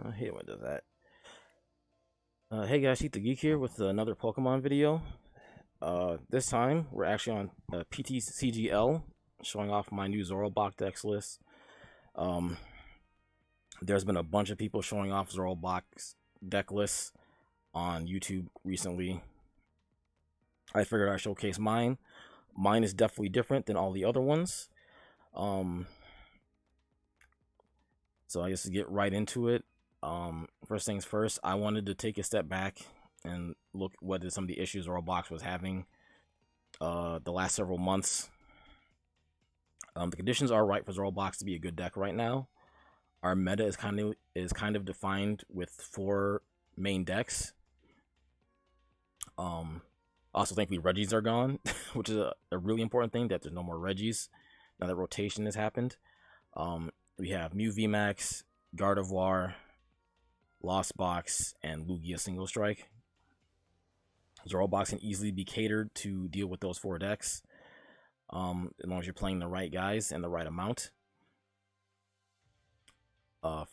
I hate when it does that. Hey guys, Heat the Geek here with another Pokemon video. This time we're actually on PTCGL, showing off my new Zorobox decks list. There's been a bunch of people showing off Zorobox deck lists on YouTube recently. I figured I'd showcase mine. Mine is definitely different than all the other ones. So I guess to get right into it. First things first, I wanted to take a step back and look what some of the issues Zorobox was having the last several months. The conditions are right for Zorobox to be a good deck right now. Our meta is kind of defined with 4 main decks. Also, thankfully, Regis are gone, which is a really important thing, that there's no more Regis now that rotation has happened. We have Mew VMAX, Gardevoir, Lost Box, and Lugia Single Strike. Zorobox can easily be catered to deal with those 4 decks, as long as you're playing the right guys and the right amount.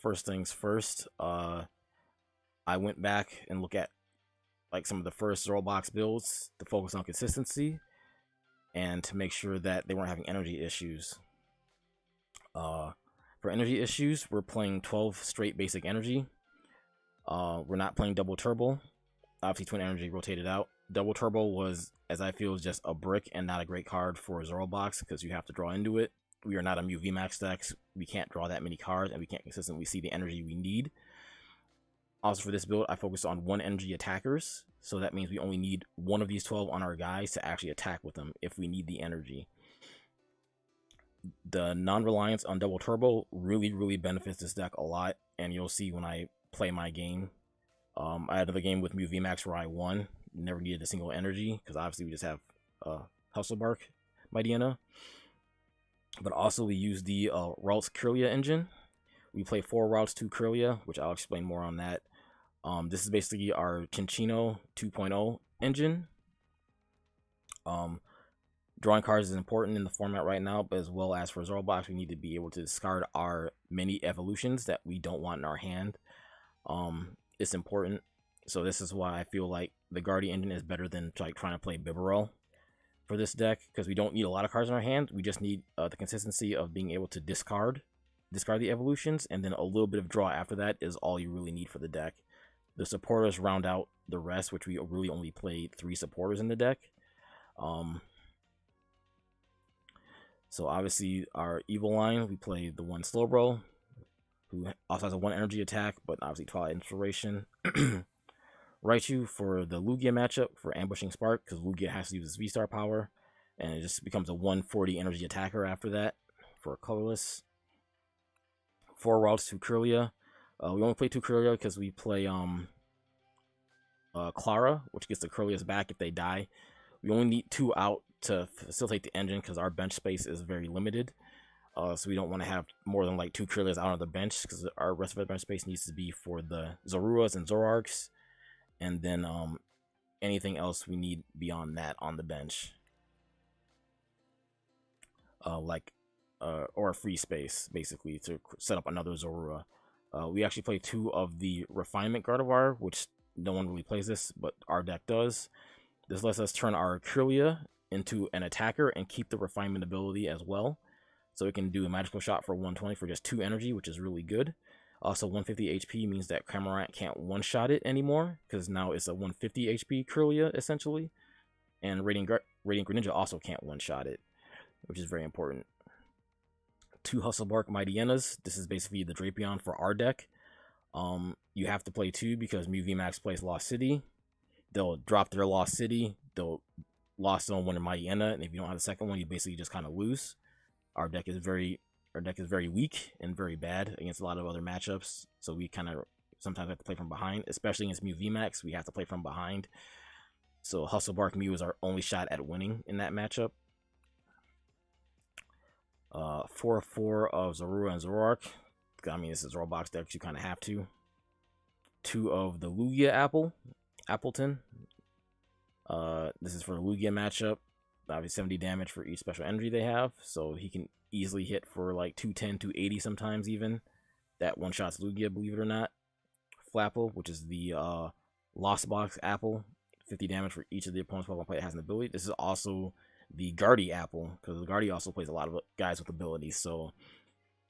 First things first, I went back and looked at some of the first Zorobox builds to focus on consistency and to make sure that they weren't having energy issues. For energy issues, we're playing 12 straight basic energy. We're not playing double turbo. Obviously, twin energy rotated out. Double turbo was, as I feel, just a brick and not a great card for Zorobox because you have to draw into it. We are not a Mew VMAX decks. We can't draw that many cards, and we can't consistently see the energy we need. Also, for this build, I focused on 1 energy attackers, so that means we only need 1 of these 12 on our guys to actually attack with them if we need the energy. The non-reliance on double turbo really benefits this deck a lot, and you'll see when I play my game. I had another game with Mew VMAX where I won, never needed a single energy because obviously we just have Hustlebark Mightyena. But also we use the routes Kirlia engine. We play 4 routes to Kirlia, which I'll explain more on that. This is basically our Cinccino 2.0 engine. Drawing cards is important in the format right now, but as well as for Zorobox, we need to be able to discard our many evolutions that we don't want in our hand. It's important. So this is why I feel like the Guardian engine is better than trying to play Bibarel for this deck, because we don't need a lot of cards in our hand. We just need the consistency of being able to discard the evolutions, and then a little bit of draw after that is all you really need for the deck. The supporters round out the rest, which we really only played 3 supporters in the deck. So obviously our evil line, we play the 1 Slowbro, who also has a 1 energy attack, but obviously Twilight Inspiration. Raichu for the Lugia matchup for ambushing Spark, because Lugia has to use his V-Star power, and it just becomes a 140 energy attacker after that for colorless. 4 routes to Kirlia. We only play 2 Kirlia because we play Clara, which gets the Kirlias back if they die. We only need 2 out to facilitate the engine because our bench space is very limited. So we don't want to have more than 2 Kirlias out on the bench, because our rest of the bench space needs to be for the Zoruas and Zoroarks, and then anything else we need beyond that on the bench, or a free space basically to set up another Zorua. We actually play 2 of the Refinement Gardevoir, which no one really plays this, but our deck does. This lets us turn our Kirlia into an attacker and keep the Refinement ability as well. So it can do a magical shot for 120 for just 2 energy, which is really good. Also, 150 HP means that Cramorant can't one-shot it anymore, because now it's a 150 HP Kirlia, essentially. And Radiant Greninja also can't one-shot it, which is very important. 2 Hustlebark Mightyenas. This is basically the Drapion for our deck. You have to play 2 because Mew VMAX plays Lost City. They'll drop their Lost City. They'll Lost Zone 1 in Mightyena, and if you don't have the second one, you basically just kind of lose. Our deck is very weak and very bad against a lot of other matchups, so we kind of sometimes have to play from behind, especially against Mew VMAX. We have to play from behind. So Hustlebark Mew is our only shot at winning in that matchup. 4/4 of Zorua and Zoroark. I mean, this is Zorobox deck, you kind of have to. 2 of the Lugia Appleton. This is for the Lugia matchup. Obviously 70 damage for each special energy they have, so he can easily hit for 210, 280 sometimes even. That one-shots Lugia, believe it or not. Flapple, which is the Lost Box Apple. 50 damage for each of the opponent's Pokemon play that has an ability. This is also the Guardy Apple, because the Guardy also plays a lot of guys with abilities, so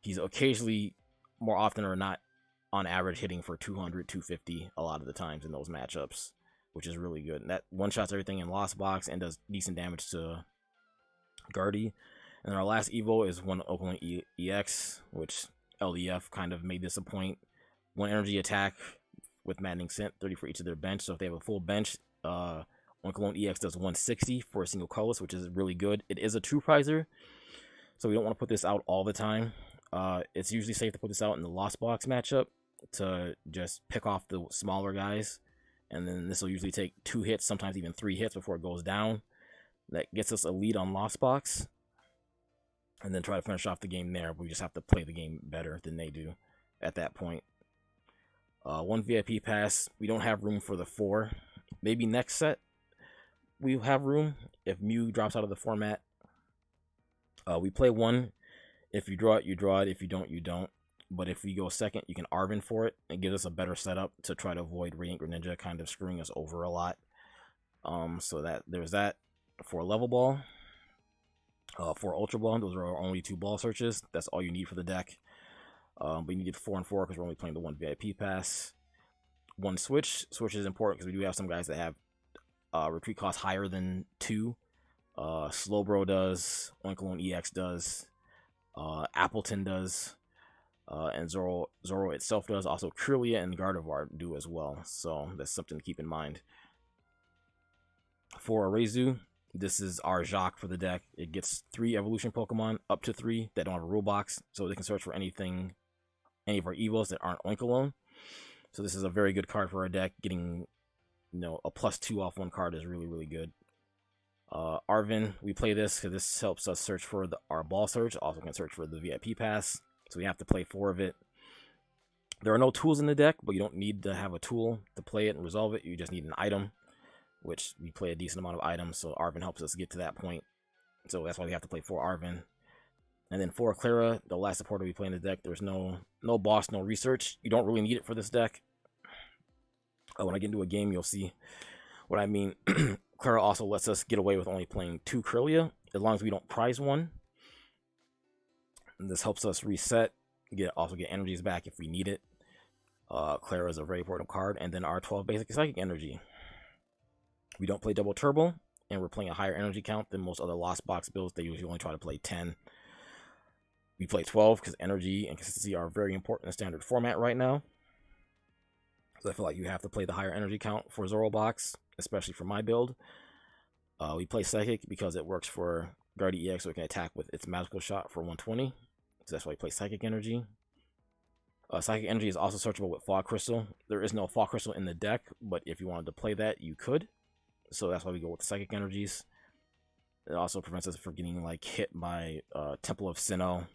he's occasionally, more often or not, on average hitting for 200, 250 a lot of the times in those matchups, which is really good. And that one-shots everything in Lost Box and does decent damage to Guardy. And our last Evo is one Oakland EX, which LEF kind of made this a point. One energy attack with Maddening Scent, 30 for each of their bench. So if they have a full bench, one Cologne EX does 160 for a single colorless, which is really good. It is a true prizer, so we don't want to put this out all the time. It's usually safe to put this out in the Lost Box matchup to just pick off the smaller guys, and then this will usually take 2 hits, sometimes even 3 hits before it goes down. That gets us a lead on Lost Box, and then try to finish off the game there. We just have to play the game better than they do at that point. 1 VIP pass. We don't have room for the 4. Maybe next set we'll have room if Mew drops out of the format. We play 1. If you draw it, you draw it. If you don't, you don't. But if we go second, you can Arven for it. It gives us a better setup to try to avoid Radiant Greninja kind of screwing us over a lot. So that there's that. For Level Ball, for Ultra Ball, those are our only 2 ball searches. That's all you need for the deck. But you need 4 and 4 because we're only playing the 1 VIP pass. 1 switch. Switch is important because we do have some guys that have retreat cost higher than 2. Slowbro does, Oinkologne EX does, Appleton does, and Zoro itself does. Also, Kirlia and Gardevoir do as well. So that's something to keep in mind. For Arezu, this is our Jacques for the deck. It gets 3 evolution Pokemon, up to 3, that don't have a rule box, so they can search for anything, any of our Evos that aren't Oinkologne. So this is a very good card for our deck. Getting, a +2 off 1 card is really, really good. Arven, we play this because this helps us search for our ball search. Also can search for the VIP pass, so we have to play 4 of it. There are no tools in the deck, but you don't need to have a tool to play it and resolve it. You just need an item, which we play a decent amount of items, so Arven helps us get to that point. So that's why we have to play 4 Arven. And then for Clara, the last supporter we play in the deck, there's no boss, no research. You don't really need it for this deck. When I get into a game, you'll see what I mean. Clara also lets us get away with only playing 2 Kirlia, as long as we don't prize 1. And this helps us reset, also get energies back if we need it. Clara is a very important card. And then our 12 basic psychic energy. We don't play double turbo, and we're playing a higher energy count than most other Lost Box builds. They usually only try to play 10. We play 12 because energy and consistency are very important in the standard format right now. So I feel like you have to play the higher energy count for Zorobox, especially for my build. We play Psychic because it works for Guardy EX, so it can attack with its magical shot for 120. So that's why we play Psychic Energy. Psychic Energy is also searchable with Fog Crystal. There is no Fog Crystal in the deck, but if you wanted to play that, you could. So that's why we go with Psychic Energies. It also prevents us from getting hit by Temple of Sinnoh,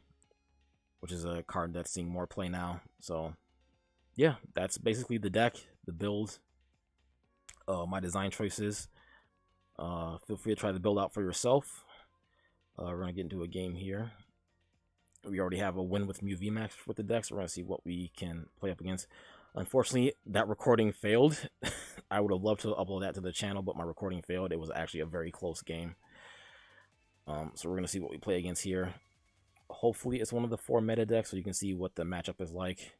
which is a card that's seeing more play now. So yeah, that's basically the deck, the build, my design choices. Feel free to try the build out for yourself. We're going to get into a game here. We already have a win with Mew VMAX with the deck, so we're going to see what we can play up against. Unfortunately, that recording failed. I would have loved to upload that to the channel, but my recording failed. It was actually a very close game. So we're going to see what we play against here. Hopefully it's one of the 4 meta decks, so you can see what the matchup is like.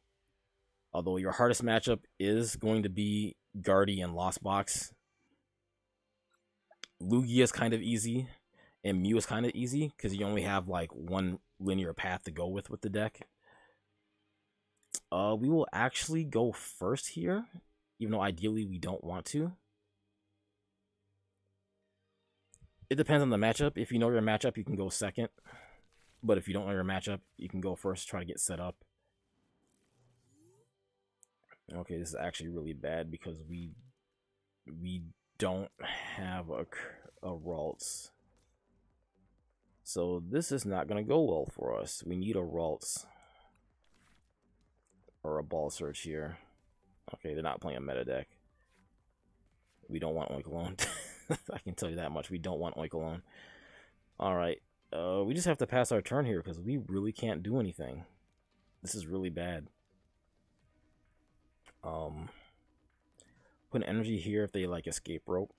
Although your hardest matchup is going to be Guardy and Lost Box. Lugia is kind of easy, and Mew is kind of easy, because you only have 1 linear path to go with the deck. We will actually go first here, even though ideally we don't want to. It depends on the matchup. If you know your matchup, you can go second. But if you don't know your matchup, you can go first, try to get set up. Okay, this is actually really bad because we don't have a Ralts. So this is not going to go well for us. We need a Ralts. Or a ball search here. Okay, they're not playing a meta deck. We don't want Oinkologne. I can tell you that much. We don't want Oinkologne. Alright. We just have to pass our turn here because we really can't do anything. This is really bad. Put an energy here if they like escape rope.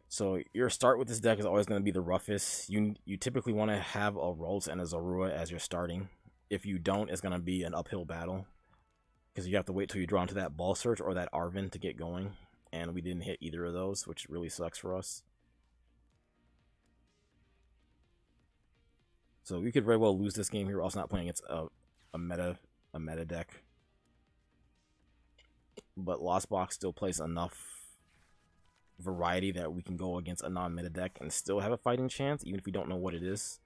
So your start with this deck is always going to be the roughest. You typically want to have a Ralts and a Zorua as you're starting. If you don't, it's going to be an uphill battle, because you have to wait till you draw into that Ball Search or that Arven to get going, and we didn't hit either of those, which really sucks for us. So we could very well lose this game here. We're also not playing against a meta deck, but Lost Box still plays enough variety that we can go against a non-meta deck and still have a fighting chance, even if we don't know what it is.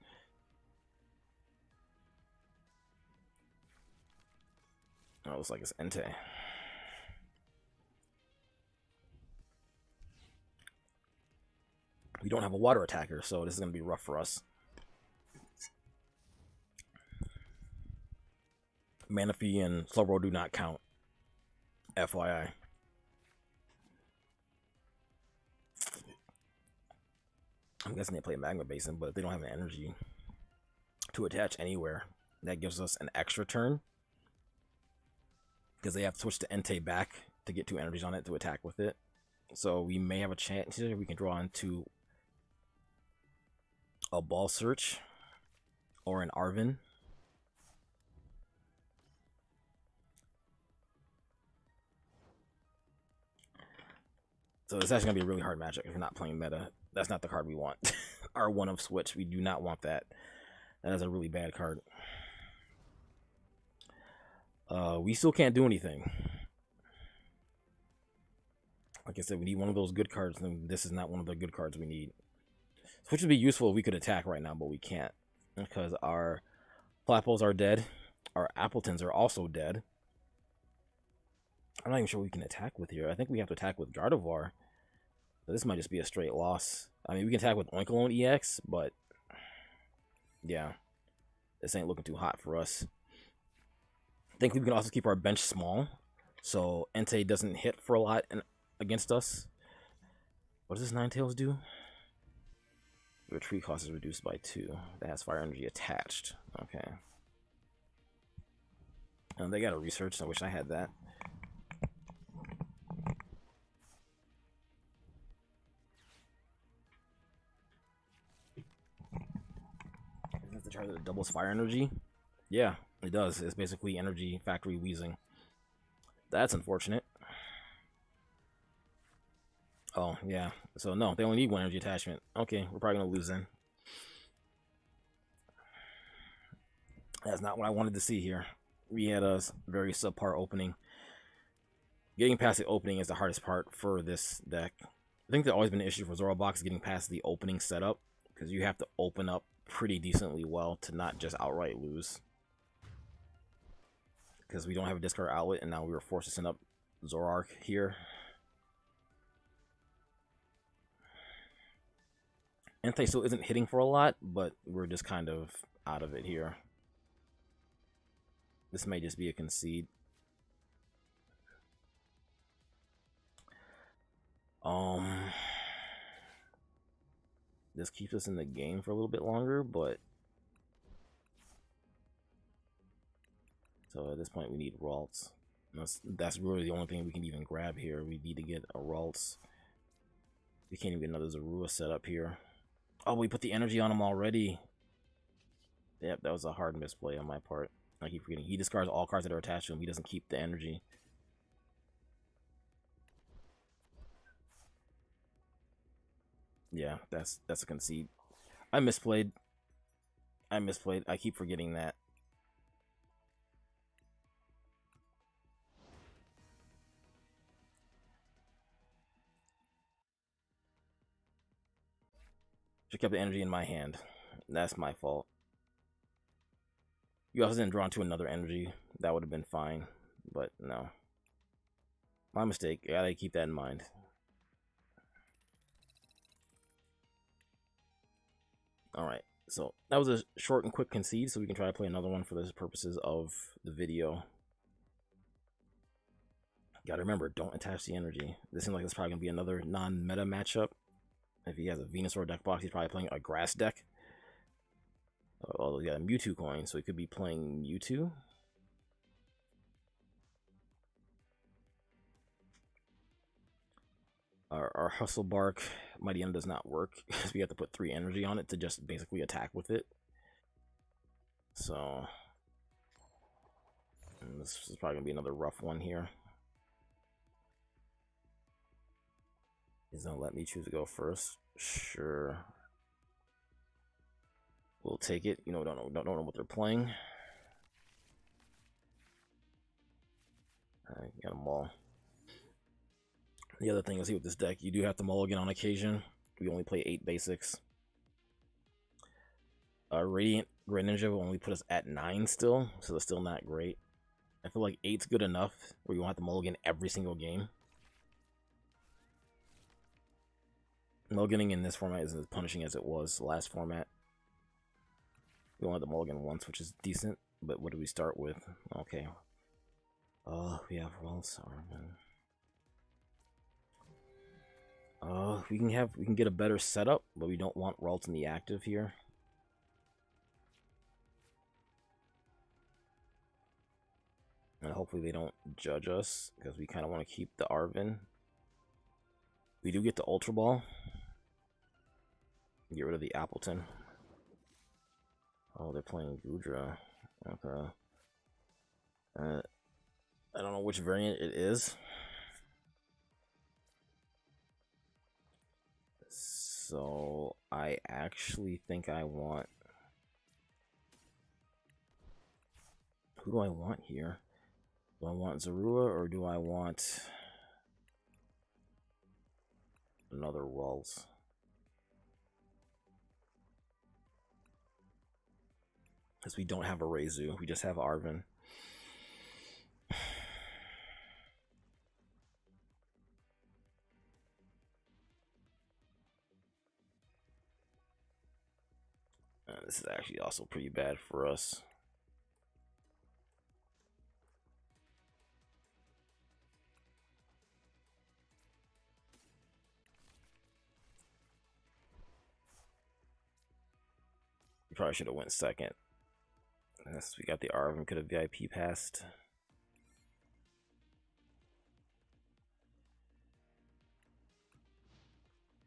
Oh, it looks like it's Entei. We don't have a water attacker, so this is going to be rough for us. Manaphy and Slowbro do not count, FYI. I'm guessing they play Magma Basin, but if they don't have an energy to attach anywhere, that gives us an extra turn, because they have to switch to Entei back to get 2 energies on it to attack with it. So we may have a chance here. We can draw into a Ball Search or an Arven. So it's actually going to be a really hard matchup if you're not playing meta. That's not the card we want. Our one of switch, we do not want that. That is a really bad card. We still can't do anything. Like I said, we need one of those good cards, and this is not one of the good cards we need. Which would be useful if we could attack right now, but we can't, because our Flapples are dead. Our Appletons are also dead. I'm not even sure we can attack with here. I think we have to attack with Gardevoir. So this might just be a straight loss. I mean, we can attack with Oinkologne EX, but yeah, this ain't looking too hot for us. I think we can also keep our bench small, so Entei doesn't hit for a lot against us. What does this Ninetales do? Retreat cost is reduced by 2. That has fire energy attached. Okay. And they got a research. I wish I had that. Is the chart that doubles fire energy? Yeah, it does. It's basically energy factory wheezing. That's unfortunate. Oh, yeah. So, no, they only need 1 energy attachment. Okay, we're probably going to lose then. That's not what I wanted to see here. We had a very subpar opening. Getting past the opening is the hardest part for this deck. I think there's always been an issue for Zorobox getting past the opening setup, because you have to open up pretty decently well to not just outright lose. Because we don't have a discard outlet, and now we were forced to send up Zoroark here. Entei still isn't hitting for a lot, but we're just kind of out of it here. This may just be a concede. This keeps us in the game for a little bit longer, but so at this point we need Ralts. That's really the only thing we can even grab here. We need to get a Ralts. We can't even get another Zorua set up here. Oh, we put the energy on him already. Yep, that was a hard misplay on my part. I keep forgetting. He discards all cards that are attached to him. He doesn't keep the energy. Yeah, that's a concede. I misplayed. I keep forgetting that. Should kept the energy in my hand. That's my fault. You also didn't draw into another energy. That would have been fine, but no. My mistake. I gotta keep that in mind. Alright, so that was a short and quick concede, so we can try to play another one for the purposes of the video. Gotta remember, don't attach the energy. This seems like it's probably gonna be another non-meta matchup. If he has a Venusaur deck box, he's probably playing a grass deck. Oh, we got a Mewtwo coin, so we could be playing Mewtwo. Our Hustle Bark Mighty End does not work because we have to put 3 energy on it to just basically attack with it. So this is probably gonna be another rough one here. He's gonna let me choose to go first. Sure, we'll take it. You know, don't know what they're playing. I got them all. The other thing is, here with this deck, you do have to mulligan on occasion. We only play 8 basics. Radiant Greninja will only put us at 9 still, so it's still not great. I feel like 8's good enough, where you won't have to mulligan every single game. Mulliganing in this format isn't as punishing as it was the last format. We only have to mulligan once, which is decent, but what do we start with? Okay. We have Rolls. We can get a better setup, but we don't want Ralt in the active here. And hopefully they don't judge us, because we kind of want to keep the Arven. We do get the Ultra Ball. Get rid of the Appleton. Oh, they're playing Goodra. Okay. I don't know which variant it is. So I actually think I want... Who do I want here? Do I want Zorua or do I want another Ralts? Because we don't have a Reizu, we just have Arven. This is actually also pretty bad for us. We probably should have went second. Yes, we got the Arven, could have VIP passed.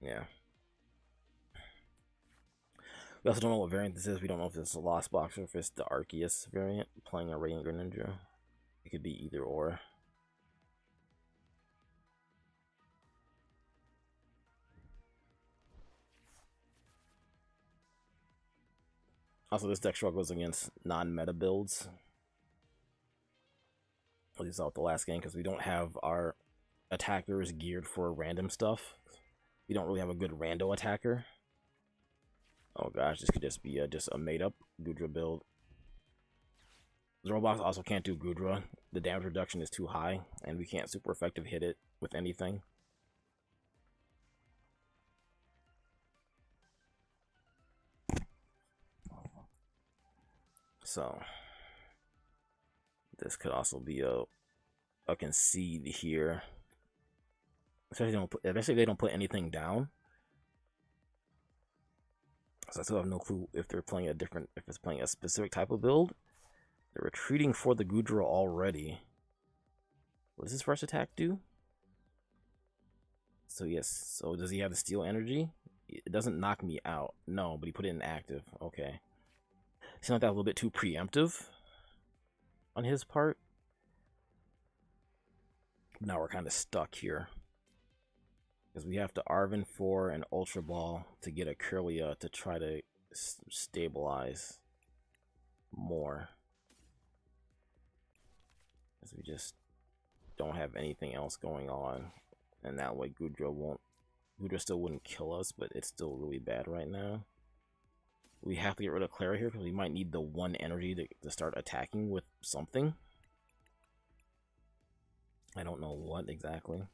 Yeah. We also don't know what variant this is. We don't know if it's a Lost Box or if it's the Arceus variant, playing a Radiant Greninja. It could be either or. Also, this deck struggles against non-meta builds. At least out the last game, because we don't have our attackers geared for random stuff. We don't really have a good rando attacker. Oh gosh, this could just be just a made-up Goodra build. Zorobox also can't do Goodra. The damage reduction is too high, and we can't super effective hit it with anything. So this could also be a concede here. Especially if they don't put anything down. So I still have no clue if they're playing if it's playing a specific type of build. They're retreating for the Goodra already. What does his first attack do? So yes, so does he have the steel energy? It doesn't knock me out. No, but he put it in active. Okay. Seems like that a little bit too preemptive on his part. Now we're kind of stuck here. Because we have to Arven 4 and Ultra Ball to get a Kirlia to try to stabilize more. Because we just don't have anything else going on. And that way Goodra still wouldn't kill us, but it's still really bad right now. We have to get rid of Clara here because we might need the 1 energy to start attacking with something. I don't know what exactly.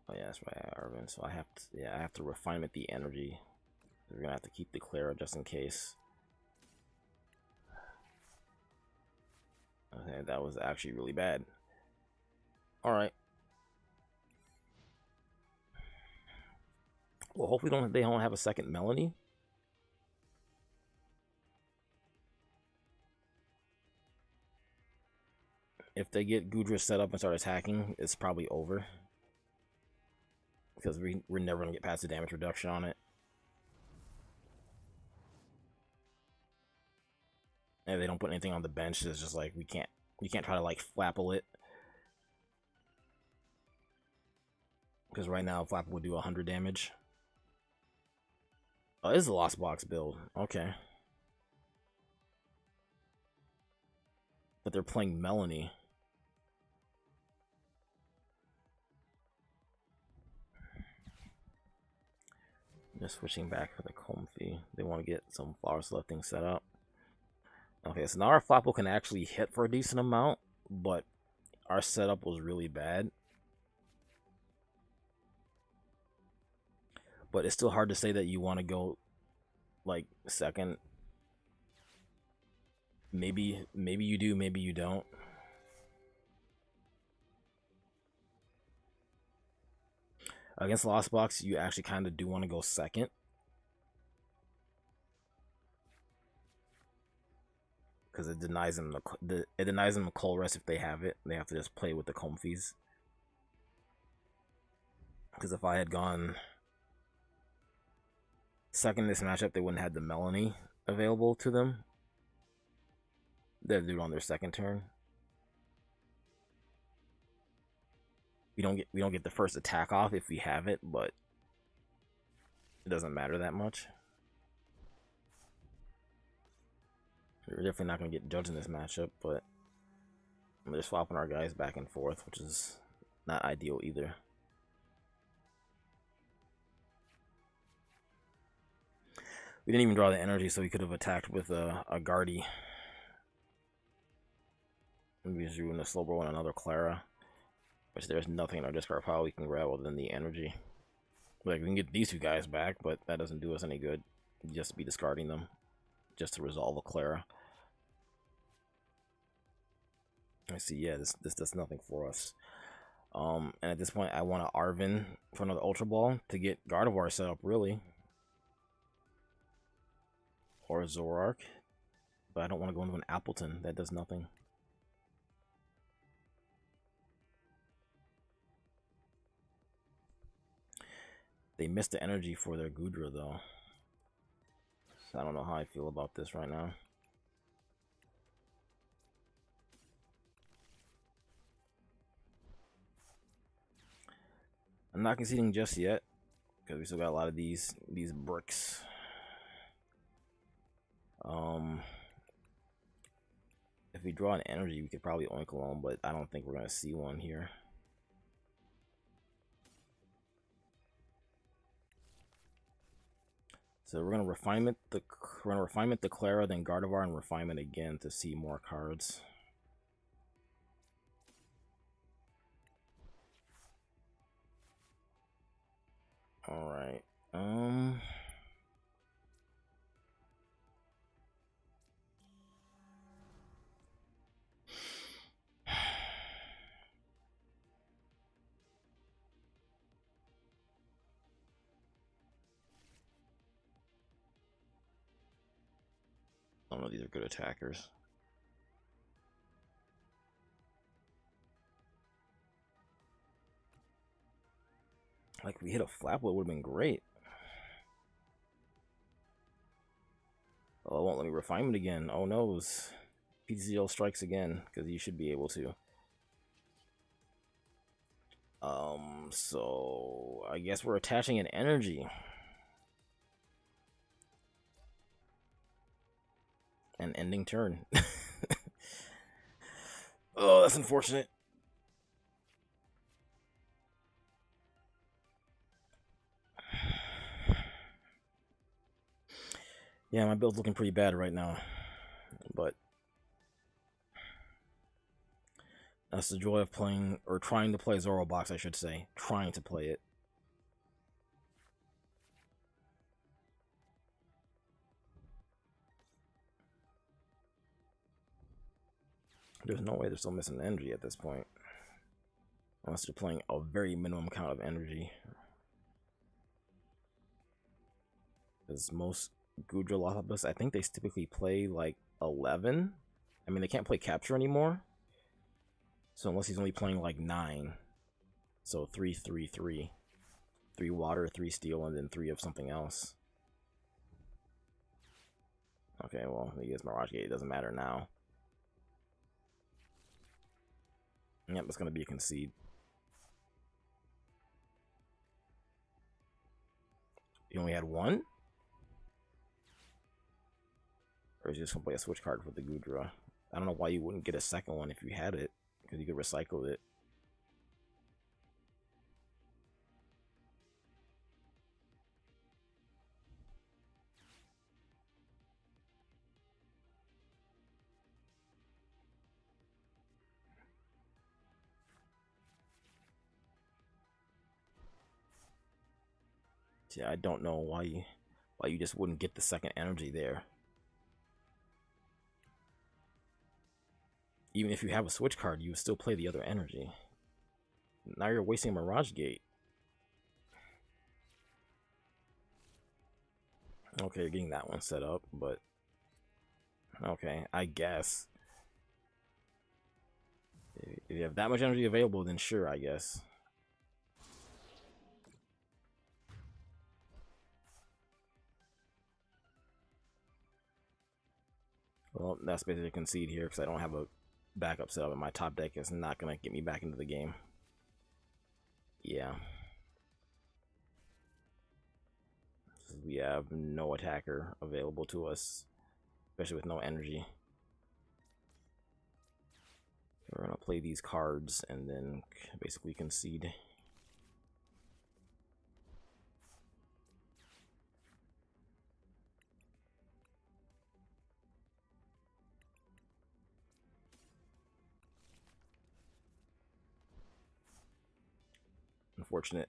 Oh yeah, that's right, Arven. So I have to refinement the energy. We're gonna have to keep the Clara just in case. Okay, that was actually really bad. Alright. Well, hopefully they don't have a second Melanie. If they get Gudra set up and start attacking, it's probably over. Because we're never going to get past the damage reduction on it. And they don't put anything on the bench. It's just like, we can't try to like flapple it. Because right now, flapple would do 100 damage. Oh, this is a Lost Box build. Okay. But they're playing Melanie. They're switching back for the Comfy. They want to get some Flower Select things set up. Okay, so now our Flapple can actually hit for a decent amount, but our setup was really bad. But it's still hard to say that you want to go like second. Maybe you do, maybe you don't. Against Lost Box, you actually kind of do want to go second. Because it denies them the Cold Rest if they have it. They have to just play with the Comfies. Because if I had gone second in this matchup, they wouldn't have the Melanie available to them. They'd do it on their second turn. We don't get the first attack off if we have it, but it doesn't matter that much. We're definitely not going to get judged in this matchup, but they're swapping our guys back and forth, which is not ideal either. We didn't even draw the energy, so we could have attacked with a Guardy. Maybe just drew in a Slowbro and another Clara. Which there's nothing in our discard pile we can grab other than the energy. Like, we can get these two guys back, but that doesn't do us any good. Just be discarding them. Just to resolve a Clara. I see, yeah, this does nothing for us. And at this point, I want to Arven for another Ultra Ball to get Gardevoir set up, really. Or a Zoroark. But I don't want to go into an Appleton. That does nothing. They missed the energy for their Gudra, though. So I don't know how I feel about this right now. I'm not conceding just yet, because we still got a lot of these bricks. If we draw an energy, we could probably oink alone, but I don't think we're gonna see one here. So we're gonna refinement the Clara, then Gardevoir, and refinement again to see more cards. All right. I don't know, these are good attackers. Like, if we hit a Flapple, it would have been great. Oh, it won't let me refinement again. Oh no, PTCL strikes again, because you should be able to. So I guess we're attaching an energy. And ending turn. Oh, that's unfortunate. Yeah, my build's looking pretty bad right now. But that's the joy of playing, or trying to play Zorobox, I should say. Trying to play it. There's no way they're still missing energy at this point. Unless they're playing a very minimum count of energy. Because most Gudra I think they typically play like 11. I mean, they can't play capture anymore. So unless he's only playing like 9. So 3, 3, 3. 3 water, 3 steel, and then 3 of something else. Okay, well, he gets Mirage Gate. It doesn't matter now. Yep, it's going to be a concede. You only had 1? Or is he just going to play a switch card for the Gudra? I don't know why you wouldn't get a second one if you had it. Because you could recycle it. Yeah, I don't know why you just wouldn't get the second energy there. Even if you have a switch card, you would still play the other energy. Now you're wasting Mirage Gate. Okay, you're getting that one set up, but okay, I guess. If you have that much energy available, then sure, I guess. Well, that's basically a concede here because I don't have a backup setup, and my top deck is not going to get me back into the game. Yeah. We have no attacker available to us, especially with no energy. We're going to play these cards and then basically concede. Unfortunate.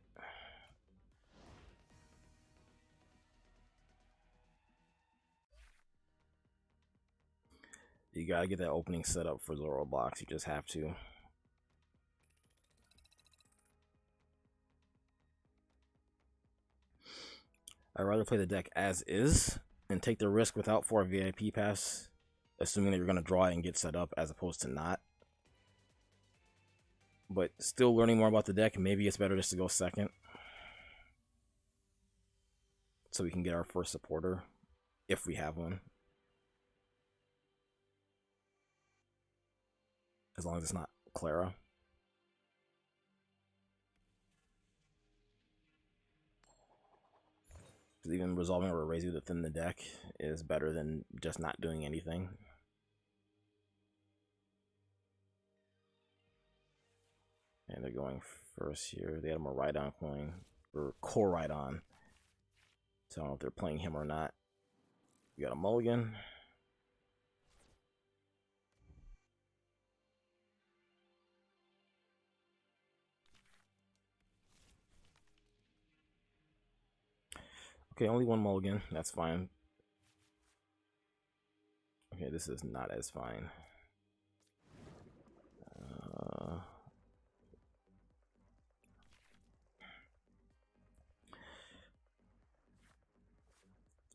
You gotta get that opening set up for Zorobox. You just have to. I'd rather play the deck as is and take the risk without 4 VIP pass, assuming that you're gonna draw it and get set up, as opposed to not. But still learning more about the deck, maybe it's better just to go second. So we can get our first supporter, if we have one. As long as it's not Clara. Because even resolving or erasing within the deck is better than just not doing anything. And they're going first here. They had a Rhydon coin, or Core Rhydon. So I don't know if they're playing him or not. We got a mulligan. Okay, only 1 mulligan. That's fine. Okay, this is not as fine.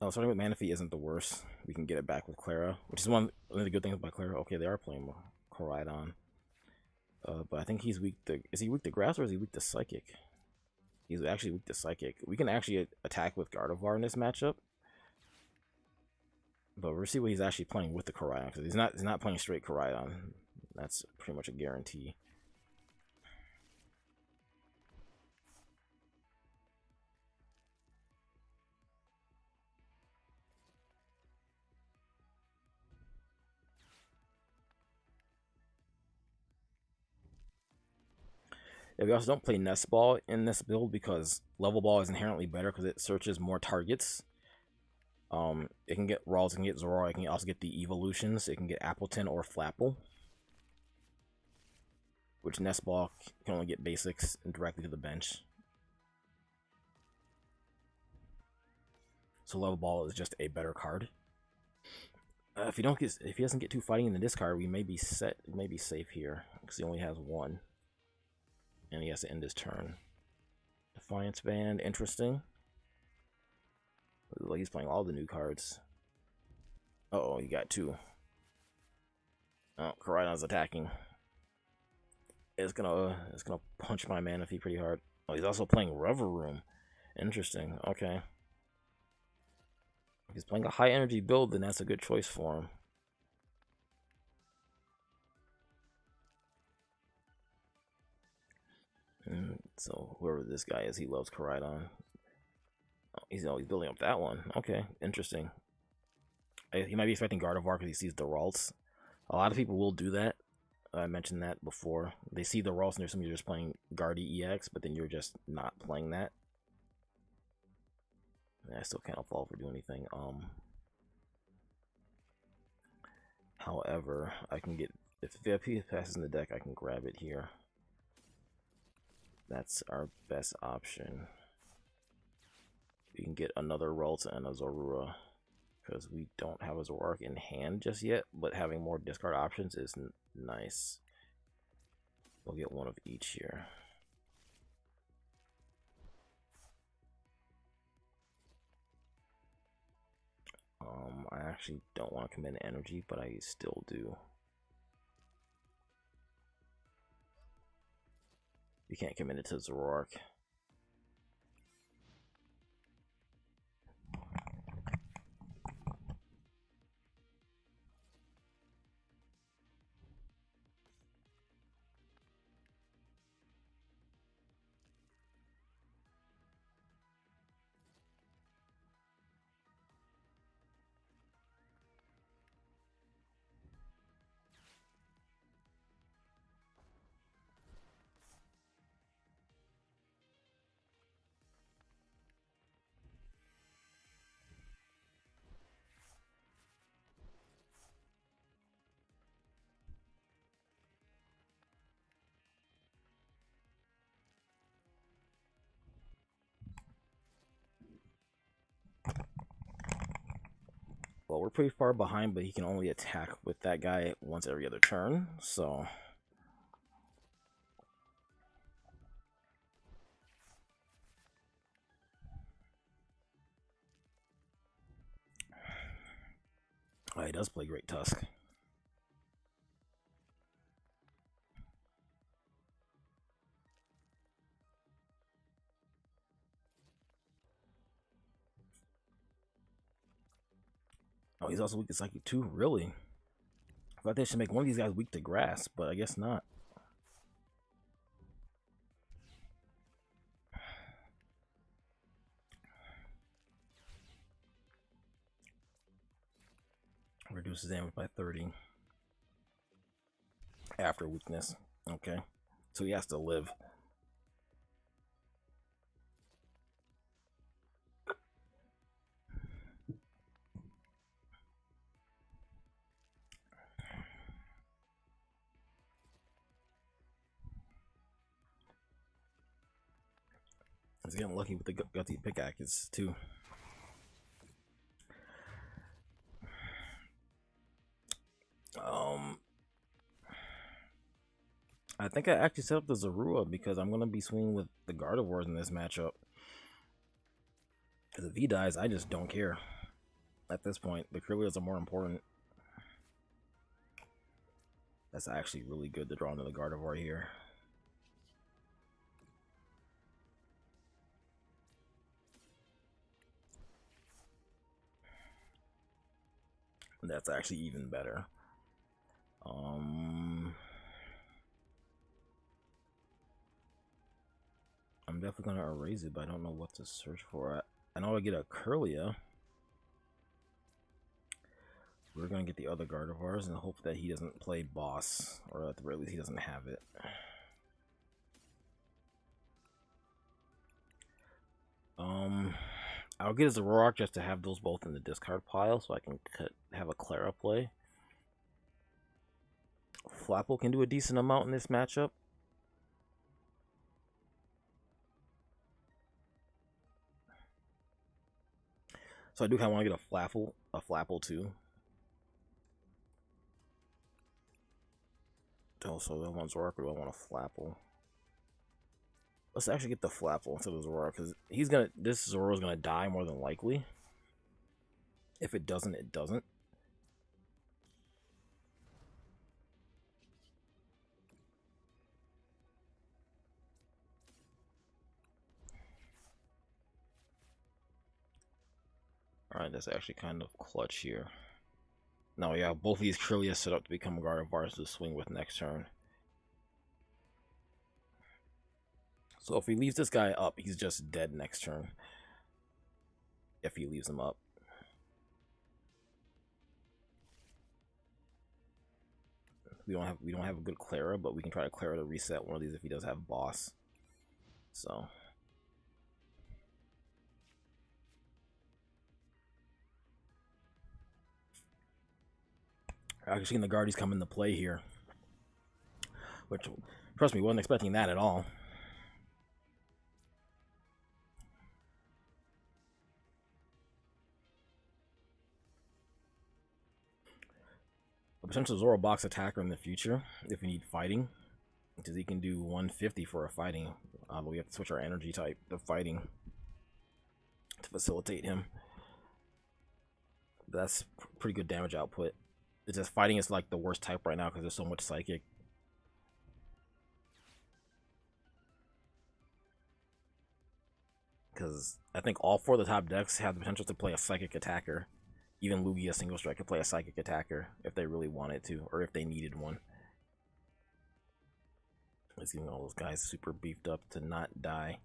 Oh, starting with Manaphy isn't the worst. We can get it back with Clara, which is one of the good things about Clara. Okay, they are playing Koraidon. But I think he's weak to... Is he weak to Grass or is he weak to Psychic? He's actually weak to Psychic. We can actually attack with Gardevoir in this matchup. But we'll see what he's actually playing with the Koraidon, because he's not playing straight Koraidon. That's pretty much a guarantee. Yeah, we also don't play Nest Ball in this build because Level Ball is inherently better because it searches more targets. It can get Rawls, it can get Zoro, it can also get the evolutions. It can get Appleton or Flapple. Which Nest Ball can only get basics and directly to the bench. So Level Ball is just a better card. If he doesn't get 2 fighting in the discard, we may be set, maybe safe here because he only has 1. And he has to end his turn. Defiance Band, interesting. Looks like he's playing all the new cards. Uh-oh, he got 2. Oh, Koraidon's attacking. It's gonna punch my Manaphy pretty hard. Oh, he's also playing Rever Room. Interesting. Okay. If he's playing a high energy build, then that's a good choice for him. And so whoever this guy is, he loves Koraidon. Oh, he's building up that one. Okay, interesting. He might be expecting Gardevoir because he sees the Ralts. A lot of people will do that. I mentioned that before. They see the Ralts and they're assuming you're just playing Guardy EX, but then you're just not playing that. And I still can't evolve or do anything. However, I can get, if VIP passes in the deck, I can grab it here. That's our best option. We can get another Ralts and a Zorua, because we don't have a Zoroark in hand just yet, but having more discard options is nice. We'll get one of each here. I actually don't want to commit energy, but I still do. You can't commit it to Zoroark. Well, we're pretty far behind, but he can only attack with that guy once every other turn, so... Oh, he does play Great Tusk. Oh, he's also weak to Psychic too? Really? I thought they should make one of these guys weak to Grass, but I guess not. Reduces damage by 30. After weakness. Okay. So he has to live. He's getting lucky with the Gutsy pickaxes too. I think I actually set up the Zorua because I'm gonna be swinging with the Gardevoirs in this matchup. Because if he dies, I just don't care. At this point, the Kirlias are more important. That's actually really good to draw into the Gardevoir here. That's actually even better. I'm definitely gonna erase it, but I don't know what to search for. I know I get a Kirlia. We're gonna get the other Gardevoirs and hope that he doesn't play boss, or at the very least he doesn't have it. I'll get a Zoroark just to have those both in the discard pile so I can have a Clara play. Flapple can do a decent amount in this matchup. So I do kind of want to get a Flapple too. Also, I want Zoroark, or do I want a Flapple? Let's actually get the Flapple instead of Zoro, because this Zoro's gonna die more than likely. If it doesn't, it doesn't. Alright, that's actually kind of clutch here. No, yeah, both of these Kirlia set up to become Gardevoirs to swing with next turn. So if he leaves this guy up, he's just dead next turn. If he leaves him up. We don't have a good Clara, but we can try to Clara to reset one of these if he does have boss. So actually seeing the Guardies come into play here. Which, trust me, wasn't expecting that at all. A potential Zorobox attacker in the future, if we need fighting, because he can do 150 for a fighting. But we have to switch our energy type to fighting to facilitate him. That's pretty good damage output. It's just fighting is like the worst type right now because there's so much psychic. Because I think all four of the top decks have the potential to play a psychic attacker. Even Lugia single strike could play a psychic attacker if they really wanted to, or if they needed one. It's getting all those guys super beefed up to not die.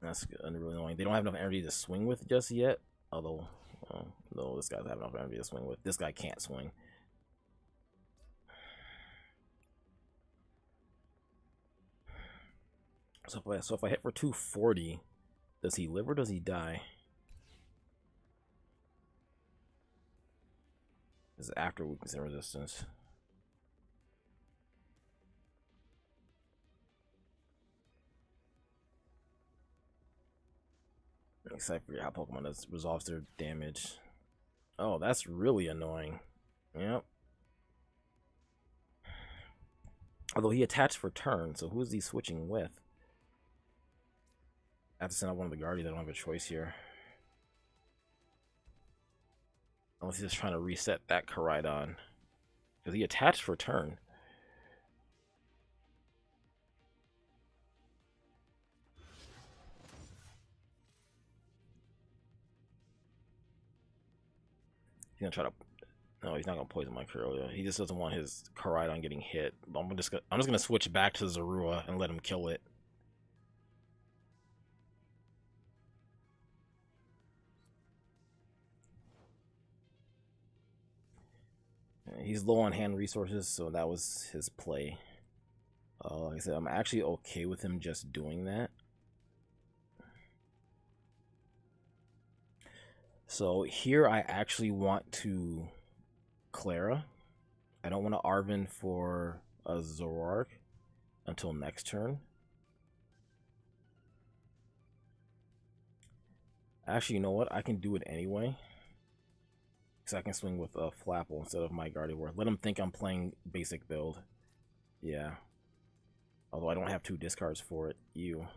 That's really annoying. They don't have enough energy to swing with just yet. Although, no, this guy's have enough energy to swing with. This guy can't swing. So if I hit for 240, does he live or does he die? This is after weakness and resistance. Except for how Pokemon does resolves their damage. Oh, that's really annoying. Yep. Although he attached for turn, so who is he switching with? I have to send out one of the Guardians. I don't have a choice here. Unless he's just trying to reset that Koraidon. Because he attached for turn. He's gonna try to. No, he's not gonna poison my Kirlia. He just doesn't want his Koraidon getting hit. I'm just gonna switch back to Zorua and let him kill it. He's low on hand resources, so that was his play. Like I said, I'm actually okay with him just doing that. So here I actually want to Clara. I don't want to Arven for a Zoroark until next turn. Actually, you know what? I can do it anyway. Because I can swing with a Flapple instead of my Gardevoir. Let him think I'm playing basic build. Yeah. Although I don't have 2 discards for it. Ew.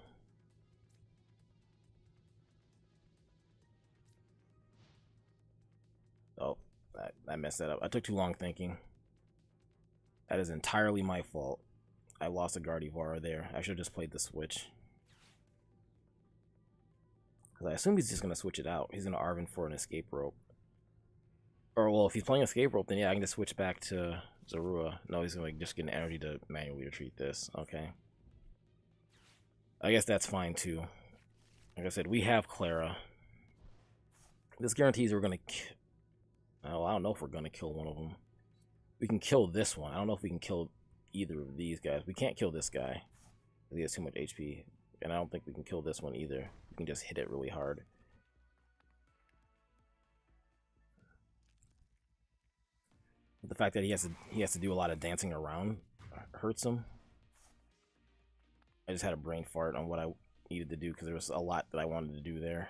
Oh, I messed that up. I took too long thinking. That is entirely my fault. I lost a Gardevoir there. I should have just played the switch. Because I assume he's just going to switch it out. He's going to Arven for an escape rope. Or, well, if he's playing escape rope, then yeah, I can just switch back to Zorua. No, he's going to just get an energy to manually retreat this. Okay. I guess that's fine, too. Like I said, we have Clara. This guarantees we're going to... Oh, I don't know if we're going to kill one of them. We can kill this one. I don't know if we can kill either of these guys. We can't kill this guy. He has too much HP. And I don't think we can kill this one either. We can just hit it really hard. But the fact that he has to do a lot of dancing around hurts him. I just had a brain fart on what I needed to do because there was a lot that I wanted to do there.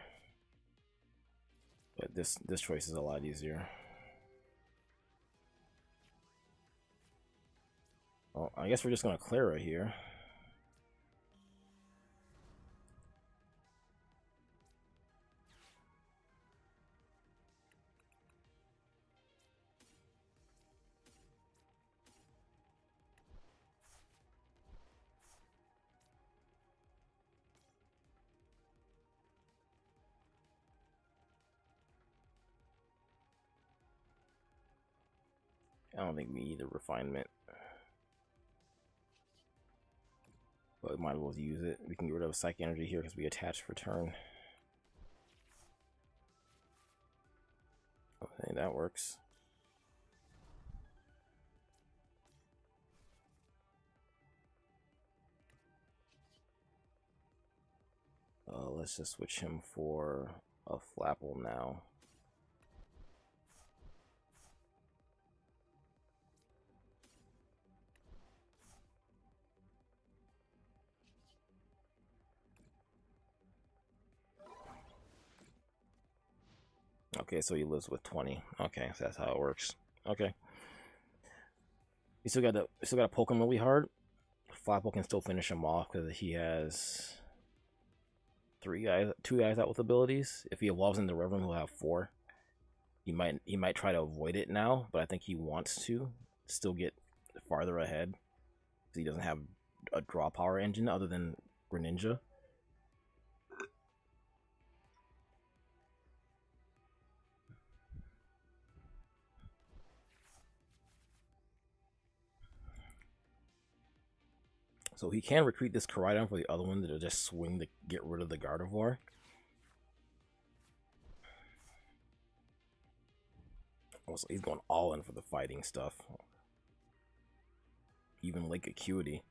But this choice is a lot easier. Well, I guess we're just gonna Clara here. I don't think we need a refinement. But we might as well use it. We can get rid of psychic energy here because we attach for turn. Okay, that works. Let's just switch him for a Flapple now. Okay, so he lives with 20. Okay, so that's how it works. Okay. We still gotta poke him really hard. Flapple can still finish him off because he has two guys out with abilities. If he evolves into Reverend, he'll have 4. He might try to avoid it now, but I think he wants to still get farther ahead. He doesn't have a draw power engine other than Greninja. So he can retreat this Koraidon for the other one to just swing to get rid of the Gardevoir. Also, he's going all in for the fighting stuff. Even Lake Acuity.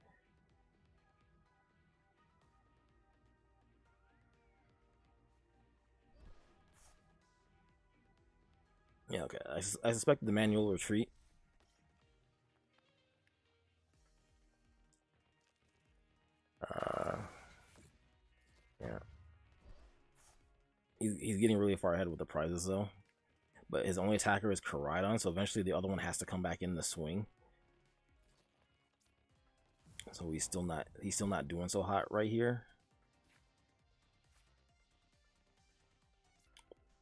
Yeah, okay. I suspect the manual retreat. Yeah. He's getting really far ahead with the prizes though. But his only attacker is Koraidon, so eventually the other one has to come back in the swing. So he's still not doing so hot right here.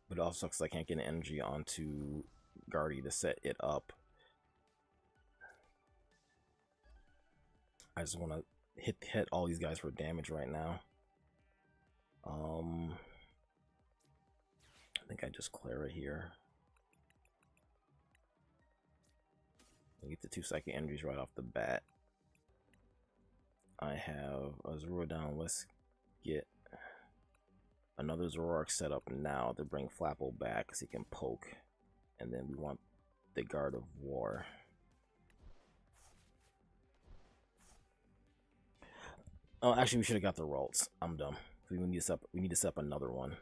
But it also sucks I can't get an energy onto Guardy to set it up. I just want to hit all these guys for damage right now. I think I just clear it here. I get the 2 psychic energies right off the bat. I have a Zoro down. Let's get another Zoroark set up now to bring Flapple back because he can poke. And then we want the Guard of War. Oh, actually, we should have got the Ralts. I'm dumb. We need to set up another one.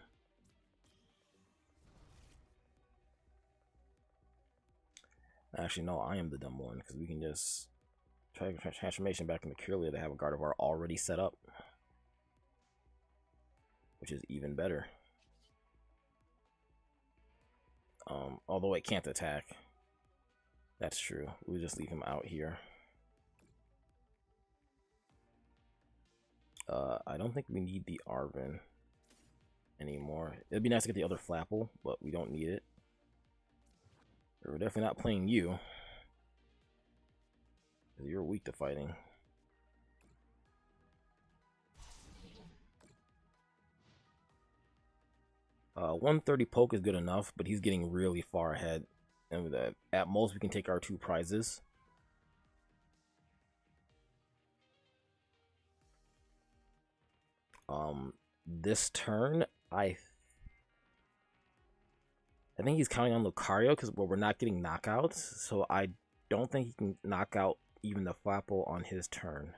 Actually, no, I am the dumb one because we can just try transformation back into Kirlia to have a Gardevoir already set up, which is even better. Although it can't attack. That's true. We'll just leave him out here. I don't think we need the Arven anymore. It'd be nice to get the other Flapple, but we don't need it. We're definitely not playing you. You're weak to fighting. 130 poke is good enough, but he's getting really far ahead. And at most, we can take our 2 prizes. This turn, I think he's counting on Lucario because we're not getting knockouts, so I don't think he can knock out even the Flapple on his turn.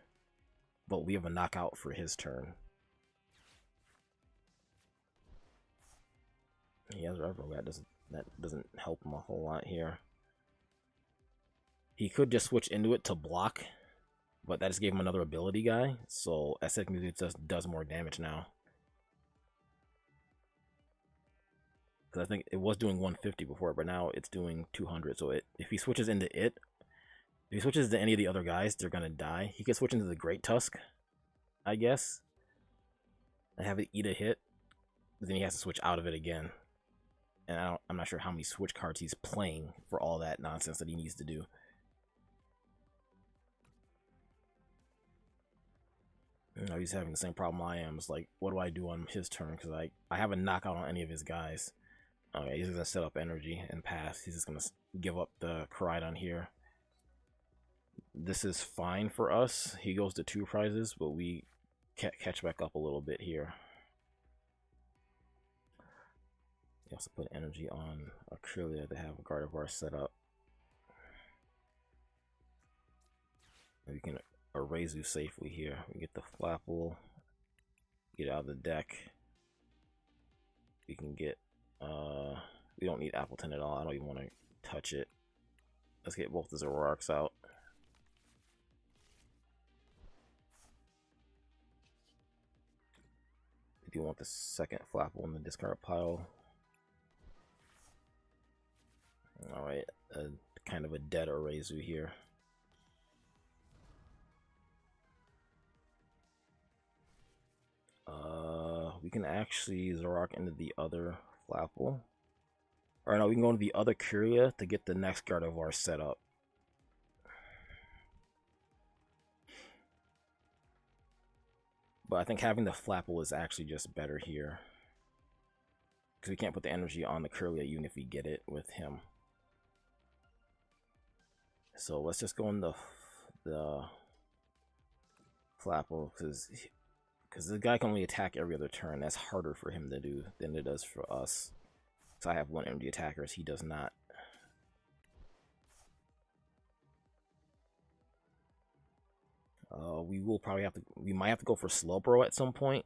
But we have a knockout for his turn. He has Reverend. That doesn't help him a whole lot here. He could just switch into it to block, but that just gave him another ability guy. So Aesthetic Music just does more damage now. Because I think it was doing 150 before, but now it's doing 200. So if he switches into it, if he switches to any of the other guys, they're gonna die. He could switch into the Great Tusk, I guess, and have it eat a hit. But then he has to switch out of it again. And I'm not sure how many switch cards he's playing for all that nonsense that he needs to do. You know, he's having the same problem I am. It's like, what do I do on his turn? Because I haven't knockout on any of his guys. Okay, he's gonna set up energy and pass. He's just gonna give up the Koraidon here. This is fine for us. He goes to 2 prizes, but we catch back up a little bit here. He also put energy on a Kirlia to have a Gardevoir set up. We can Arazu safely here. We get the Flapple, get out of the deck. We can get, we don't need Appleton at all. I don't even want to touch it. Let's get both the Zoroarks out. If you want the second Flapple in the discard pile. Alright, kind of a dead Arazu here. We can actually Zoroark into the other Flapple. Or no, we can go into the other Kirlia to get the next Gardevoir set up. But I think having the Flapple is actually just better here. Because we can't put the energy on the Kirlia even if we get it with him. So let's just go in the Flapple, because the guy can only attack every other turn. That's harder for him to do than it does for us. So I have 1 energy attackers, he does not. We might have to go for Slowbro at some point.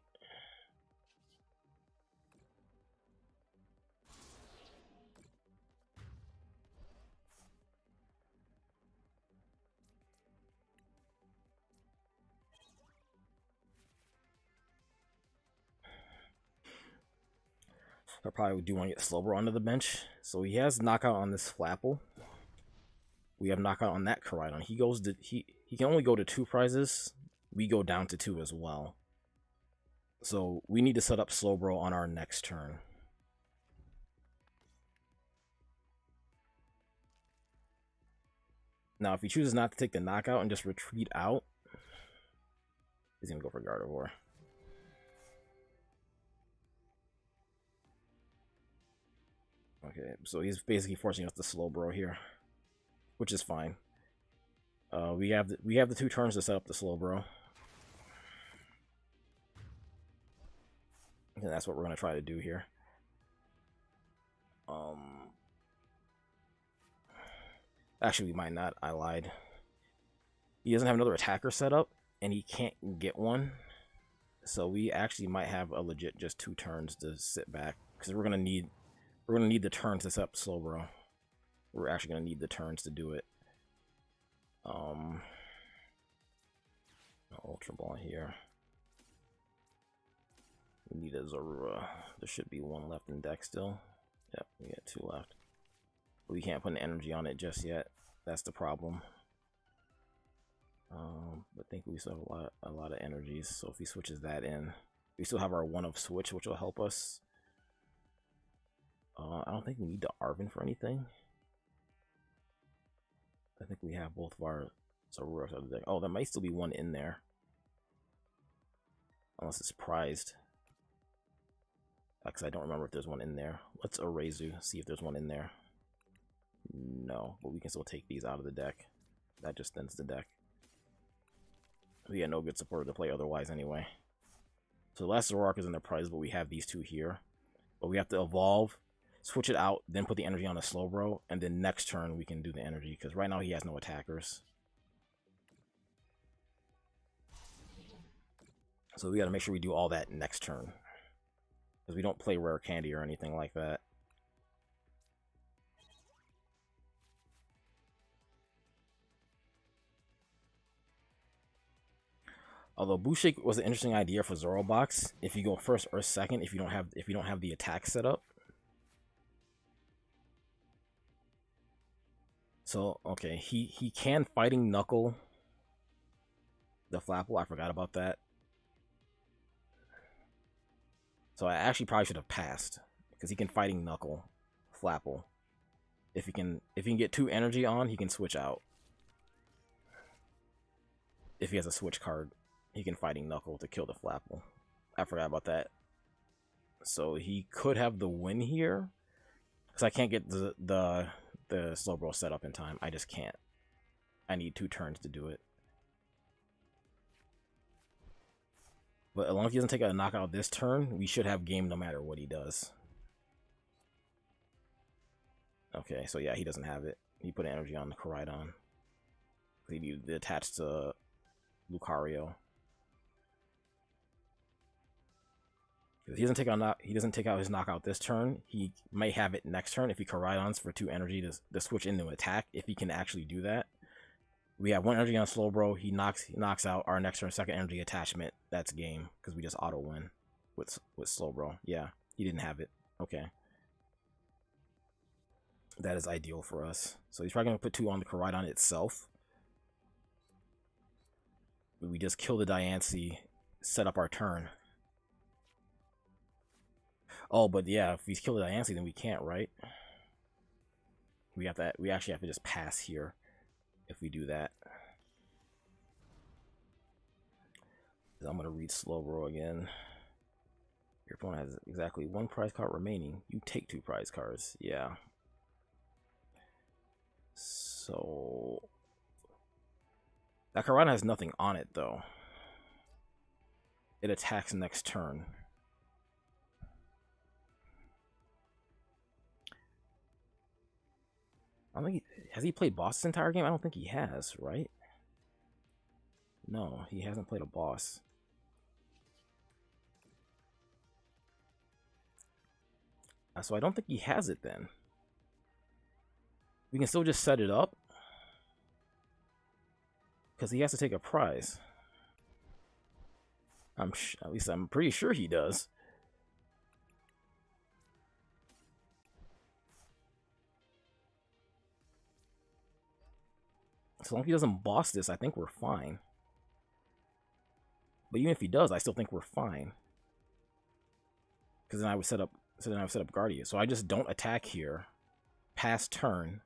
I probably do want to get Slowbro onto the bench. So he has knockout on this Flapple. We have knockout on that Koraidon. He can only go to 2 prizes. We go down to 2 as well. So we need to set up Slowbro on our next turn. Now, if he chooses not to take the knockout and just retreat out, he's gonna go for Gardevoir. Okay, so he's basically forcing us to Slowbro here, which is fine. We have the 2 turns to set up the Slowbro, and that's what we're gonna try to do here. Actually, we might not. I lied. He doesn't have another attacker set up, and he can't get one. So we actually might have a legit just 2 turns to sit back, because we're gonna need the turns to set up Slowbro. We're actually gonna need the turns to do it. Ultra Ball here. We need a Zoro. There should be 1 left in deck still. Yep, we got 2 left. We can't put an energy on it just yet. That's the problem. I think we still have a lot of energies. So if he switches that in, we still have our 1 of switch, which will help us. I don't think we need the Arven for anything. I think we have both of our Zoroarks out of the deck. Oh, there might still be 1 in there. Unless it's prized. Because I don't remember if there's 1 in there. Let's Arazu, see if there's 1 in there. No, but we can still take these out of the deck. That just thins the deck. We got no good support to play otherwise anyway. So the last Zoroark is in the prize, but we have these 2 here. But we have to evolve, switch it out, then put the energy on the Slowbro, and then next turn we can do the energy, because right now he has no attackers. So we got to make sure we do all that next turn, because we don't play Rare Candy or anything like that. Although Boushake was an interesting idea for Zorobox, if you go first or second, if you don't have the attack set up. So okay, he can Fighting Knuckle the Flapple. I forgot about that. So I actually probably should have passed, because he can Fighting Knuckle Flapple. If he can get 2 energy on, he can switch out. If he has a switch card, he can Fighting Knuckle to kill the Flapple. I forgot about that. So he could have the win here, Because I can't get the Slowbro set up in time. I just can't. I need 2 turns to do it. But as long as he doesn't take a knockout this turn, we should have game no matter what he does. Okay, so yeah, he doesn't have it. He put energy on the Koraidon. He needed to attach to Lucario. If he doesn't take out his knockout this turn, he might have it next turn if he Koraidons for 2 energy to switch into attack, if he can actually do that. We have 1 energy on Slowbro, he knocks out our next turn 2nd energy attachment. That's game, because we just auto win with Slowbro. Yeah, he didn't have it. Okay. That is ideal for us. So he's probably going to put 2 on the Koraidon itself. We just kill the Diancie, set up our turn. Oh, but yeah, if he's killed the Diancie, then we can't, right? We actually have to just pass here if we do that. I'm gonna read Slowbro again. Your opponent has exactly 1 prize card remaining. You take 2 prize cards. Yeah. So that Koraidon has nothing on it though. It attacks next turn. I don't think has he played boss this entire game? I don't think he has, right? No, he hasn't played a boss. So I don't think he has it then. We can still just set it up. Because he has to take a prize. At least I'm pretty sure he does. As long as he doesn't boss this, I think we're fine. But even if he does, I still think we're fine. Because then I would set up Guardian. So I just don't attack here. Pass turn.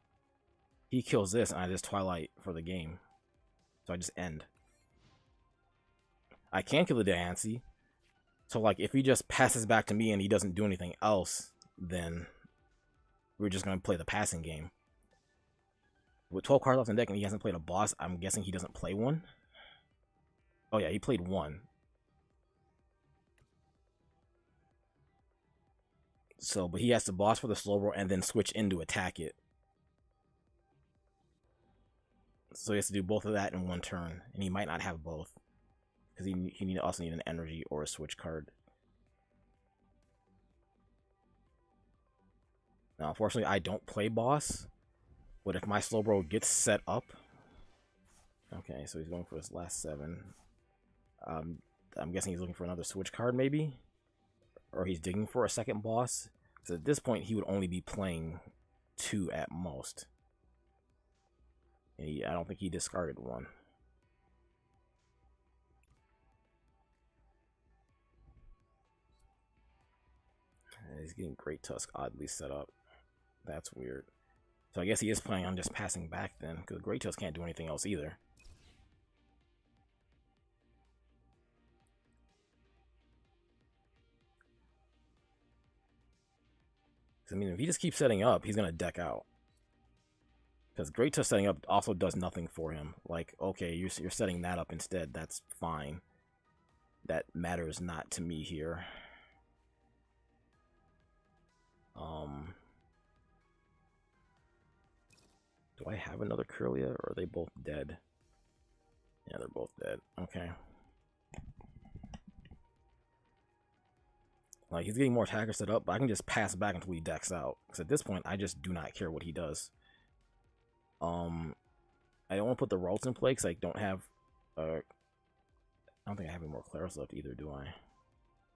He kills this, and I just Twilight for the game. So I just end. I can kill the Diancie. So like if he just passes back to me and he doesn't do anything else, then we're just gonna play the passing game. With 12 cards left in deck and he hasn't played a boss, I'm guessing he doesn't play one. Oh yeah, he played 1. So, but he has to boss for the Slowbro and then switch in to attack it. So he has to do both of that in 1 turn, and he might not have both. Because he also need an energy or a switch card. Now, unfortunately, I don't play boss. But if my Slowbro gets set up... Okay, so he's going for his last 7. I'm guessing he's looking for another switch card, maybe? Or he's digging for a second boss. So at this point, he would only be playing 2 at most. And I don't think he discarded 1. And he's getting Great Tusk oddly set up. That's weird. So I guess he is planning on just passing back then, because Great Tusk can't do anything else either. I mean, if he just keeps setting up, he's going to deck out. Because Great Tusk setting up also does nothing for him. Like, okay, you're setting that up instead. That's fine. That matters not to me here. Do I have another Kirlia, or are they both dead? Yeah, they're both dead. Okay. Like, he's getting more attackers set up, but I can just pass back until he decks out. Because at this point, I just do not care what he does. I don't want to put the rolls in play, because I don't have... I don't think I have any more Claros left either, do I?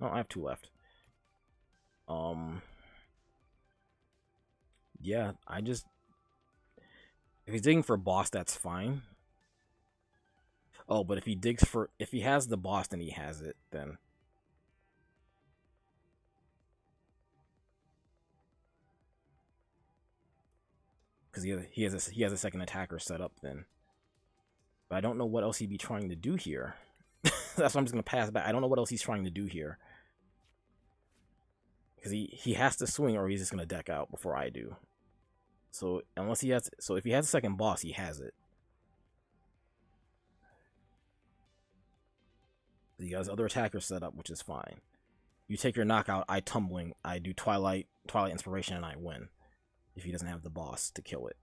No, I have 2 left. Yeah, I just... If he's digging for a boss, that's fine. Oh, but if he digs for... If he has the boss, then he has it, then... Because he has a second attacker set up then. But I don't know what else he'd be trying to do here. That's why I'm just going to pass back. I don't know what else he's trying to do here. Because he has to swing or he's just going to deck out before I do. So unless he has, so if he has a second boss, he has it. He has other attackers set up, which is fine. You take your knockout, I tumbling, I do Twilight Inspiration, and I win. If he doesn't have the boss to kill it.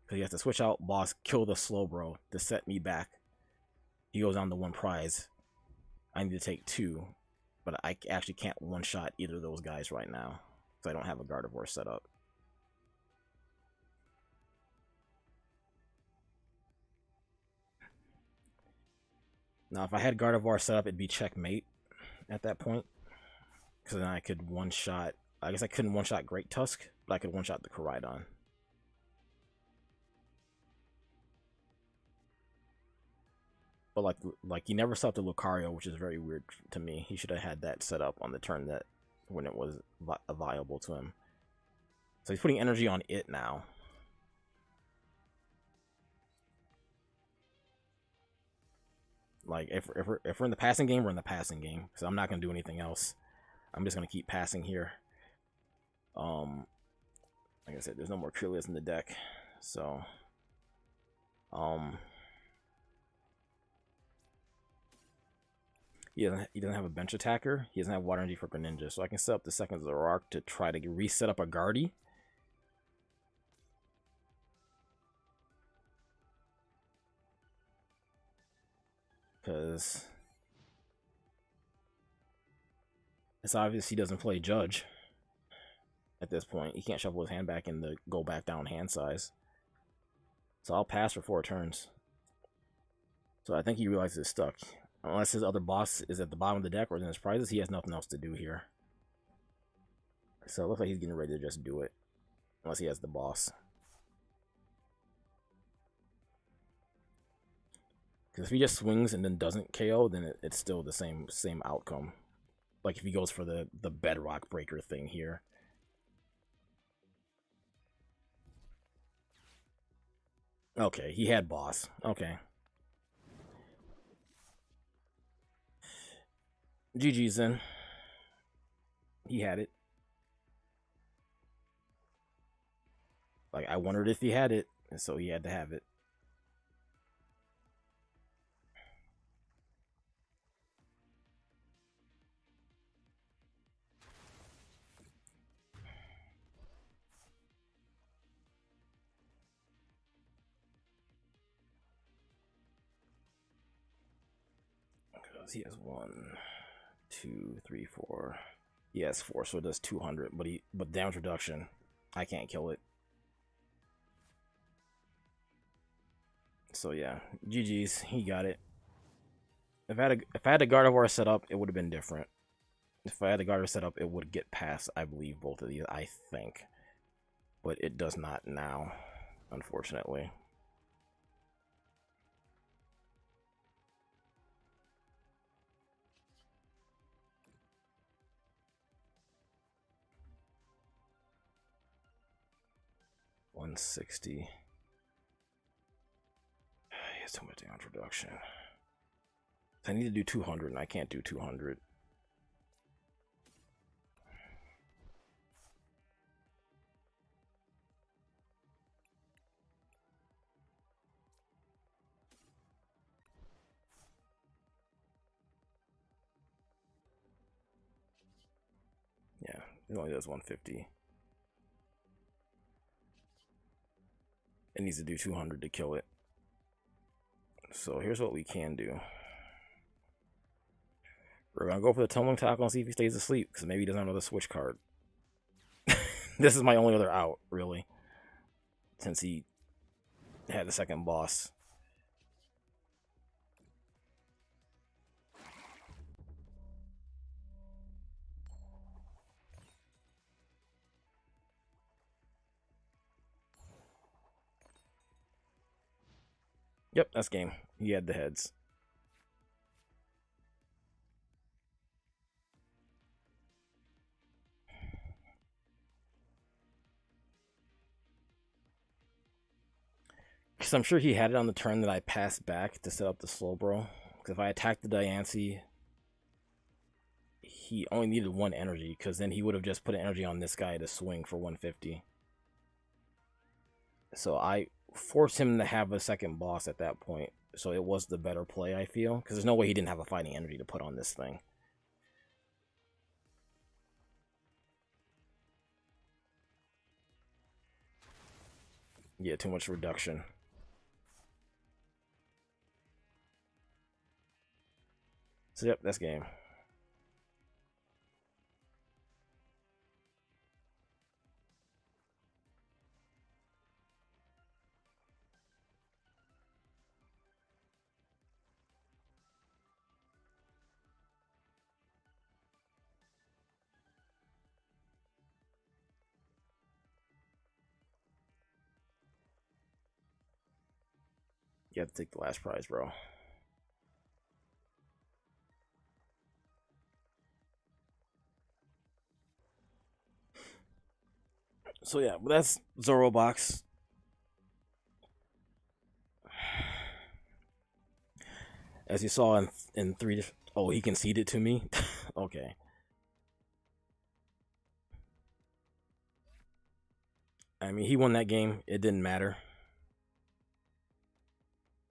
Because he has to switch out boss, kill the slow bro to set me back. He goes on to 1 prize. I need to take 2. But I actually can't one-shot either of those guys right now. Because I don't have a Gardevoir set up. Now, if I had Gardevoir set up, it'd be checkmate at that point. Because then I could one-shot... I guess I couldn't one-shot Great Tusk, but I could one-shot the Koraidon. But like he never stopped the Lucario, which is very weird to me. He should have had that set up on the turn that when it was viable to him. So he's putting energy on it now. Like if we're in the passing game, we're in the passing game. So I'm not gonna do anything else. I'm just gonna keep passing here. Like I said, there's no more Kirlias in the deck, so he doesn't have a bench attacker. He doesn't have water energy for Greninja, so I can set up the second Zoroark to try to reset up a Guardy. Because it's obvious he doesn't play Judge at this point. He can't shuffle his hand back and go back down hand size. So I'll pass for 4 turns. So I think he realizes it's stuck. Unless his other boss is at the bottom of the deck or in his prizes, he has nothing else to do here. So it looks like he's getting ready to just do it. Unless he has the boss. Because if he just swings and then doesn't KO, then it's still the same outcome. Like if he goes for the Bedrock Breaker thing here. Okay, he had boss. Okay. GG's then. He had it. Like, I wondered if he had it, and so he had to have it. Because he has 1, 2, 3, 4. He has 4, so it does 200. But damage reduction, I can't kill it. So yeah, GG's. He got it. If I had a Gardevoir set up, it would have been different. If I had a Gardevoir set up, it would get past, I believe, both of these. I think, but it does not now, unfortunately. $160. He has too much damage reduction. I need to do 200, and I can't do 200. Yeah, it only does 150. It needs to do 200 to kill it. So here's what we can do. We're gonna go for the tumbling tackle and see if he stays asleep, because maybe he doesn't have another switch card. This is my only other out, really, since he had the second boss. Yep, that's game. He had the heads. Because I'm sure he had it on the turn that I passed back to set up the Slowbro. Because if I attacked the Diancie, he only needed 1 energy, because then he would have just put an energy on this guy to swing for 150. So I forced him to have a second boss at that point. So it was the better play, I feel, because there's no way he didn't have a fighting energy to put on this thing. Yeah, too much reduction. So yep, that's game. You have to take the last prize, bro. So yeah, but that's Zorobox. As you saw in 3. Oh, he conceded to me. Okay. I mean, he won that game. It didn't matter.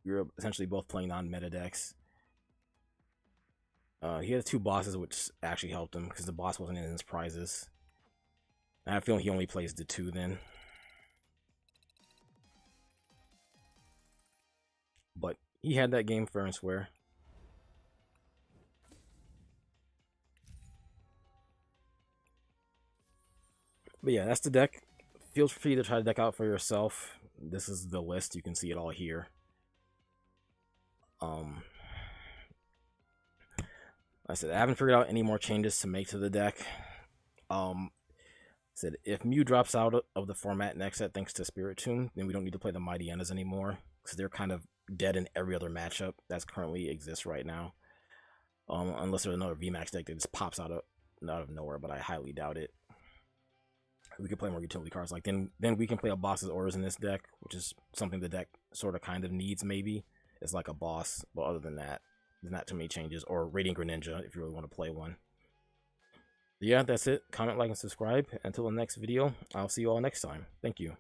We were essentially both playing non-meta decks. He had 2 bosses, which actually helped him because the boss wasn't in his prizes. I have a feeling he only plays the 2 then. But he had that game fair and square. But yeah, that's the deck. Feel free to try the deck out for yourself. This is the list. You can see it all here. I said I haven't figured out any more changes to make to the deck. Said if Mew drops out of the format next set thanks to Spirit Tomb, then we don't need to play the Mighty Enas anymore because they're kind of dead in every other matchup that's currently exists right now. Unless there's another VMAX deck that just pops out of nowhere, but I highly doubt it. We could play more utility cards. Like then we can play a boss's orders in this deck, which is something the deck sort of kind of needs. Maybe it's like a boss, but other than that, there's not too many changes. Or Radiant Greninja if you really want to play one. But yeah, that's it. Comment, like, and subscribe. Until the next video, I'll see you all next time. Thank you.